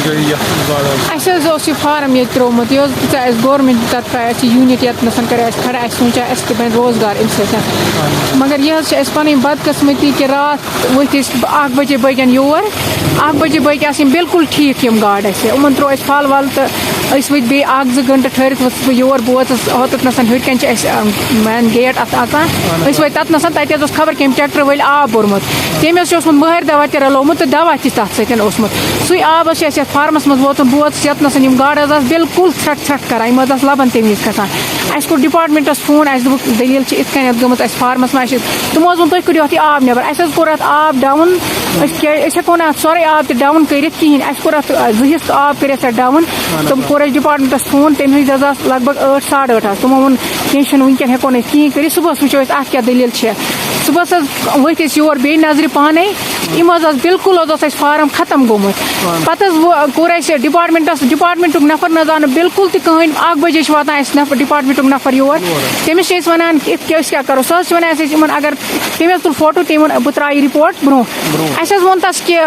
اَسہِ حظ اوس یہِ فارم ییٚتہِ ترٛوومُت یہِ حظ دِژاے اَسہِ گورمٮ۪نٛٹ طرفہٕ اَسہِ یوٗنِٹ ییٚتنَس کَرے اَسہِ کھڑا اَسہِ سوٗنٛچا اَسہِ تہِ بَنہِ روزگار اَمہِ سۭتۍ مگر یہِ حظ چھِ اَسہِ پَنٕنۍ بدقٕسمٔتی کہِ راتھ ؤتھۍ أسۍ 1 بجے بٲگٮ۪ن یور 1 بجے بٲگۍ آسہٕ یِم بِلکُل ٹھیٖک یِم گاڈٕ اَسہِ یِمَن ترٛوو اَسہِ پھل وَل تہٕ أسۍ ؤتھۍ بیٚیہِ 1-2 گھنٹہٕ ٹھٔہرِتھ ؤژھٕس بہٕ یور بہٕ وٲژٕس ہوٚتَتھ ہیٚرِ کَنۍ چھِ اَسہِ مین گیٹ اَتھ اژان أسۍ وٲتۍ تَتنَس تَتہِ حظ اوس خبر کٔمۍ ٹرٛیکٹَر وٲلۍ آب بوٚرمُت تٔمۍ حظ چھُ اوسمُت مٲرۍ دوا تہِ رلومُت تہٕ دوا تہِ تَتھ سۭتۍ اوسمُت سُے آب حظ چھِ اَسہِ یَتھ فارمَس منٛز ووتمُت بہٕ ووتُس ییٚتنَس یِم گاڈٕ حظ آسہٕ بِلکُل ژھرٛٹھ ژھرٛٹھ کَران یِم حظ آسہٕ لَبَن تَمہِ وِزِ کھَسان اَسہِ کوٚر ڈِپاٹمٮ۪نٛٹَس فون اَسہِ دوٚپُکھ دٔلیٖل چھِ یِتھ کٔنٮ۪تھ گٔمٕژ اَسہِ فارمَس منٛز تِمو حظ ووٚن تُہۍ کٔڑِو اَتھ یہِ آب نٮ۪بر اَسہِ حظ کوٚر اَتھ آب ڈاوُن أسۍ ہٮ۪کو نہٕ اَتھ سورُے آب تہِ ڈاوُن کٔرِتھ کِہیٖنۍ اَسہِ کوٚر اَتھ 2 حصہٕ آب کٔرِتھ اَتھ ڈاوُن تِم کوٚر اَسہِ ڈِپاٹمٮ۪نٛٹَس فون تَمہِ وِزِ حظ آسہٕ لگ بگ 8 8:30 حظ تِمو ووٚن کیٚنٛہہ چھُنہٕ وٕنکٮ۪ن ہٮ۪کو نہٕ أسۍ کِہیٖنۍ کٔرِتھ صُبحس وٕچھو أسۍ اَتھ کیٛاہ دٔلیٖل چھےٚ صُبحس حظ ؤتھۍ أسۍ یور بیٚیہِ نظرِ پانَے یِم حظ بِلکُل حظ اوس اَسہِ فارم ختم گوٚمُت پَتہٕ حظ کوٚر اَسہِ ڈِپاٹمٮ۪نٛٹُک نفر نہ حظ آو نہٕ بِلکُل تہِ کٕہٕنۍ 1 بجے چھِ واتان اَسہِ ڈِپاٹمٮ۪نٛٹُک نفر یور تٔمِس چھِ أسۍ وَنان یِتھ کیٛاہ أسۍ کیٛاہ کَرو سُہ حظ چھِ وَنان اَسہِ یِمَن اگر تٔمۍ حظ تُل فوٹو تٔمۍ ووٚن بہٕ ترٛاوٕ یہِ رِپوٹ برونٛہہ اَسہِ حظ ووٚن تَس کہِ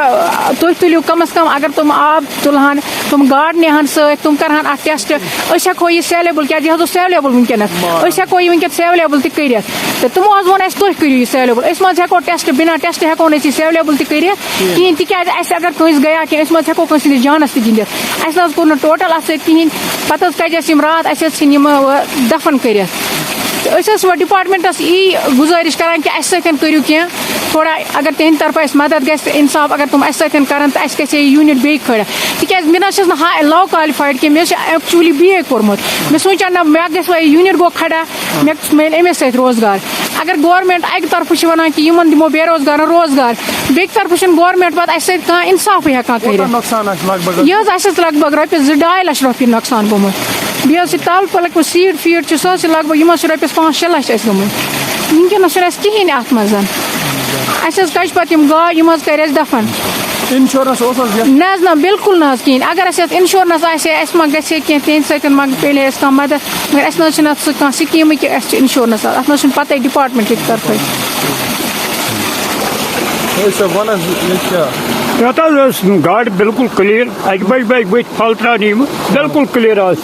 تُہۍ تُلِو کَم از کَم اگر تِم آب تُلہٕ ہن تِم گاڈٕ نِہَن سۭتۍ تِم کَرٕہن اَتھ ٹٮ۪سٹ أسۍ ہٮ۪کو یہِ سیلیبٕل کیٛازِ یہِ حظ اوس سیلیبٕل وٕنکٮ۪نَس أسۍ ہٮ۪کو یہِ وٕنکٮ۪ن سیلیبٕل تہِ کٔرِتھ تہٕ تِمو حظ ووٚن اَسہِ تُہۍ کٔرِو یہِ سیلیبٕل أسۍ ما حظ ہٮ۪کو ٹٮ۪سٹ بِنا ٹٮ۪سٹ ہٮ۪کو نہٕ أسۍ یہِ سیلیبٕل تہِ کٔرِتھ کِہیٖنۍ تِکیٛازِ اَسہِ اگر کٲنٛسہِ گٔیا کینٛہہ أسۍ ما حظ ہٮ۪کو کٲنٛسہِ ہٕنٛدِس جانَس تہِ گِنٛدِتھ اَسہِ نہ حظ کوٚر نہٕ ٹوٹَل اَتھ سۭتۍ کِہیٖنۍ پَتہٕ حظ کَجہِ اَسہِ یِم راتھ اَسہِ حظ ژھٕنۍ یِم دَفن کٔرِتھ تہٕ أسۍ حظ چھِ وۄنۍ ڈِپاٹمٮ۪نٛٹَس یی گُزٲرِش کَران کہِ اَسہِ سۭتۍ کٔرِو کینٛہہ تھوڑا اگر تِہِنٛدِ طرفہٕ اَسہِ مدد گژھِ تہٕ اِنصاف اگر تِم اَسہِ سۭتۍ کَرَن تہٕ اَسہِ گژھِ ہے یہِ یوٗنِٹ بیٚیہِ کھڑا تِکیٛازِ مےٚ نہ حظ چھَس نہٕ لا کالِفایڈ کینٛہہ مےٚ حظ چھِ ایٚکچُؤلی BA کوٚرمُت مےٚ سوٗنٛچا نہ مےٚ گژھِ وۄنۍ یہِ یوٗنِٹ گوٚو کھڑا مےٚ میلہِ اَمے سۭتۍ روزگار اگر گورمٮ۪نٛٹ اَکہِ طرفہٕ چھِ وَنان کہِ یِمَن دِمو بے روزگارَن روزگار بیٚکہِ طرفہٕ چھِنہٕ گورمٮ۪نٛٹ پَتہٕ اَسہِ سۭتۍ کانٛہہ اِنصافٕے ہٮ۪کان کٔرِتھ یہِ حظ اَسہِ حظ لگ بگ رۄپیَس 2-2.5 لَچھ رۄپیہِ نۄقصان گوٚمُت بیٚیہِ حظ چھِ تَل پَلک سیٖڈ فیٖڈ چھِ سُہ حظ چھِ لگ بگ یِم حظ چھِ رۄپیَس 5-6 لَچھ اَسہِ گٔمٕتۍ وٕنکٮ۪نَس چھُنہٕ اَسہِ کِہیٖنۍ اَتھ منٛز اَسہِ حظ کَجہِ پَتہٕ یِم گاے یِم حظ کَرِ اَسہِ دَفن انشورنس نہ حظ نہ بالکل نہ حظ کِہیٖنۍ اگر اَسہِ اَتھ اِنشورنس آسہِ ہے اَسہِ ما گژھِ ہے کینٛہہ تِہنٛدِ سۭتۍ ما پیٚلہِ ہے اَسہِ کانٛہہ مدد مگر اَسہِ نہ حظ چھِنہٕ اَتھ سُہ کانٛہہ سِکیٖمٕے کہِ اَسہِ چھِ اِنشورنس اَتھ نہ حظ چھُنہٕ پَتہٕ ڈِپاٹمٮ۪نٛٹ کہِ طرفہٕ یَتھ حظ ٲس گاڈٕ بِلکُل کٕلیَر 1 بجہِ ؤتھۍ پھل ترٛاونہِ یِم بِلکُل کٕلیَر آز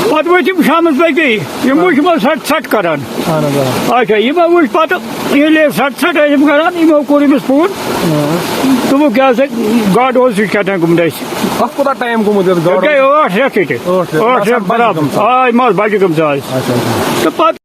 پَتہٕ ؤتھۍ یِم شامَس بَجہِ بیٚیہِ یِم وٕچھ یِمو ژھٹھ ژھٹھ کَران اچھا یِمو وٕچھ پَتہٕ ییٚلہِ ژھٹھ ژھٹھ ٲسۍ یِم کَران یِمو کوٚر أمِس فون دوٚپُکھ یہِ ہسا گاڈٕ اوس یہِ کیٛاہ تام گوٚمُت اَسہِ اَتھ کوٗتاہ ٹایم گوٚمُت گٔے 8 رٮ۪تھ ییٚتہِ 8 رٮ۪تھ برابر یِم آسہٕ بَجہِ گٔمژٕ آز تہٕ پَتہٕ